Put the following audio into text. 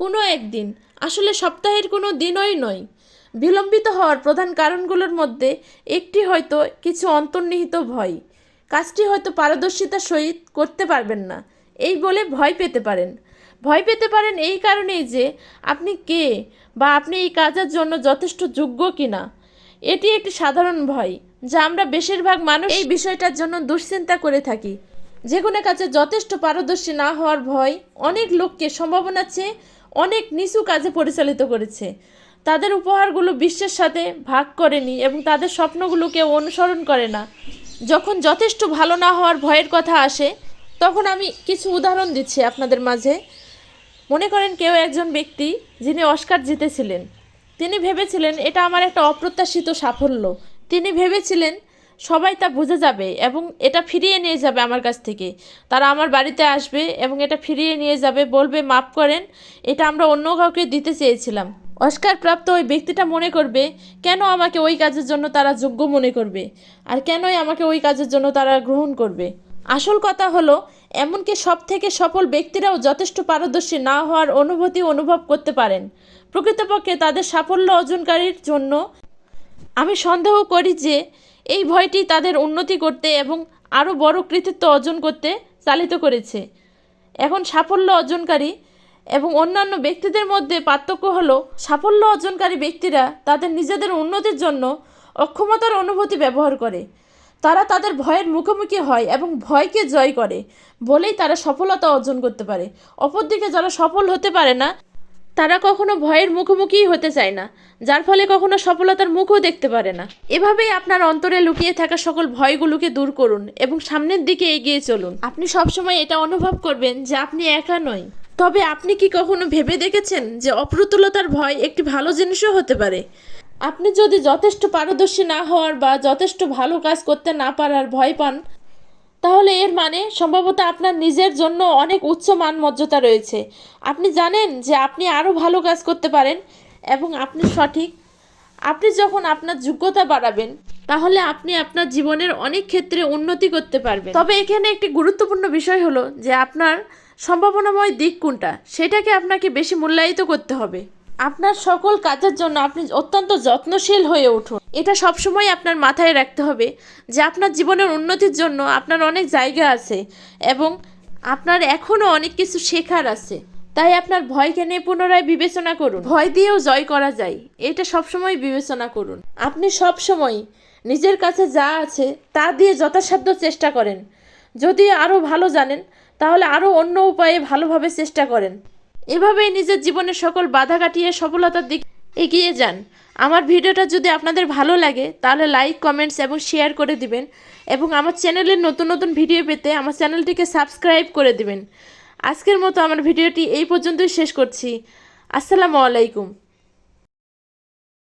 কোনো একদিন, আসলে সপ্তাহের কোনো দিনই নয়। বিলম্বিত হওয়ার প্রধান কারণগুলোর মধ্যে একটি হয়তো কিছু অন্তর্নিহিত ভয়। কাজটি হয়তো পারদর্শিতার সহিত করতে পারবেন না এই বলে ভয় পেতে পারেন। ভয় পেতে পারেন এই কারণেই যে আপনি কে বা আপনি এই কাজের জন্য যথেষ্ট যোগ্য কিনা। এটি একটি সাধারণ ভয় যা আমরা বেশিরভাগ মানুষ এই বিষয়টার জন্য দুশ্চিন্তা করে থাকি। যে কোনো কাজে যথেষ্ট পারদর্শী না হওয়ার ভয় অনেক লোককে সম্ভাবনার চেয়ে অনেক নিচু কাজে পরিচালিত করেছে। তাদের উপহারগুলো বিশ্বের সাথে ভাগ করেনি এবং তাদের স্বপ্নগুলোকে অনুসরণ করে না। যখন যথেষ্ট ভালো না হওয়ার ভয়ের কথা আসে, তখন আমি কিছু উদাহরণ দিচ্ছি আপনাদের মাঝে। মনে করেন কেউ একজন ব্যক্তি যিনি অস্কার জিতেছিলেন, তিনি ভেবেছিলেন এটা আমার একটা অপ্রত্যাশিত সাফল্য। তিনি ভেবেছিলেন সবাই তা বুঝে যাবে এবং এটা ফিরিয়ে নিয়ে যাবে আমার কাছ থেকে। তারা আমার বাড়িতে আসবে এবং এটা ফিরিয়ে নিয়ে যাবে, বলবে মাফ করেন, এটা আমরা অন্য কাউকে দিতে চেয়েছিলাম। অস্কার প্রাপ্ত ওই ব্যক্তিটা মনে করবে কেন আমাকে ওই কাজের জন্য তারা যোগ্য মনে করবে, আর কেনই আমাকে ওই কাজের জন্য তারা গ্রহণ করবে। আসল কথা হলো, এমনকি সব থেকে সফল ব্যক্তিরাও যথেষ্ট পারদর্শী না হওয়ার অনুভূতি অনুভব করতে পারেন। প্রকৃতপক্ষে তাদের সাফল্য অর্জনকারীর জন্য আমি সন্দেহ করি যে এই ভয়টি তাদের উন্নতি করতে এবং আরও বড় কৃতিত্ব অর্জন করতে চালিত করেছে। এখন সাফল্য অর্জনকারী এবং অন্যান্য ব্যক্তিদের মধ্যে পার্থক্য হলো, সাফল্য অর্জনকারী ব্যক্তিরা তাদের নিজেদের উন্নতির জন্য অক্ষমতার অনুভূতি ব্যবহার করে। তারা তাদের ভয়ের মুখোমুখি হয় এবং ভয়কে জয় করে বলেই তারা সফলতা অর্জন করতে পারে। অপরদিকে যারা সফল হতে পারে না, তারা কখনো ভয়ের মুখোমুখিই হতে চায় না, যার ফলে কখনো সফলতার মুখও দেখতে পারে না। এভাবেই আপনার অন্তরে লুকিয়ে থাকা সকল ভয়গুলোকে দূর করুন এবং সামনের দিকে এগিয়ে চলুন। আপনি সবসময় এটা অনুভব করবেন যে আপনি একা নয়। তবে আপনি কি কখনো ভেবে দেখেছেন যে অপ্রতুলতার ভয় একটি ভালো জিনিসও হতে পারে? আপনি যদি যথেষ্ট পারদর্শী না হওয়ার বা যথেষ্ট ভালো কাজ করতে না পারার ভয় পান, তাহলে এর মানে সম্ভবত আপনার নিজের জন্য অনেক উচ্চ মান মর্যাদা রয়েছে। আপনি জানেন যে আপনি আরও ভালো কাজ করতে পারেন এবং আপনি সঠিক। আপনি যখন আপনার যোগ্যতা বাড়াবেন, তাহলে আপনি আপনার জীবনের অনেক ক্ষেত্রে উন্নতি করতে পারবেন। তবে এখানে একটি গুরুত্বপূর্ণ বিষয় হলো যে আপনার সম্ভাবনাময় দিক কোনটা, সেটাকে আপনাকে বেশি মূল্যায়িত করতে হবে। আপনার সকল কাজের জন্য আপনি অত্যন্ত যত্নশীল হয়ে উঠুন। এটা সবসময় আপনার মাথায় রাখতে হবে যে আপনার জীবনের উন্নতির জন্য আপনার অনেক জায়গা আছে এবং আপনার এখনও অনেক কিছু শেখার আছে। তাই আপনার ভয়কে নিয়ে পুনরায় বিবেচনা করুন। ভয় দিয়েও জয় করা যায়, এটা সবসময় বিবেচনা করুন। আপনি সবসময় নিজের কাছে যা আছে তা দিয়ে যথাসাধ্য চেষ্টা করেন। যদি আরও ভালো জানেন, তাহলে আরও অন্য উপায়ে ভালোভাবে চেষ্টা করেন। এভাবেই নিজের জীবনের সকল বাধা কাটিয়ে সফলতার দিকে এগিয়ে যান। আমার ভিডিওটা যদি আপনাদের ভালো লাগে, তাহলে লাইক, কমেন্টস এবং শেয়ার করে দিবেন এবং আমার চ্যানেলের নতুন নতুন ভিডিও পেতে আমার চ্যানেলটিকে সাবস্ক্রাইব করে দিবেন। আজকের মতো আমার ভিডিওটি এই পর্যন্তই শেষ করছি। আসসালামু আলাইকুম।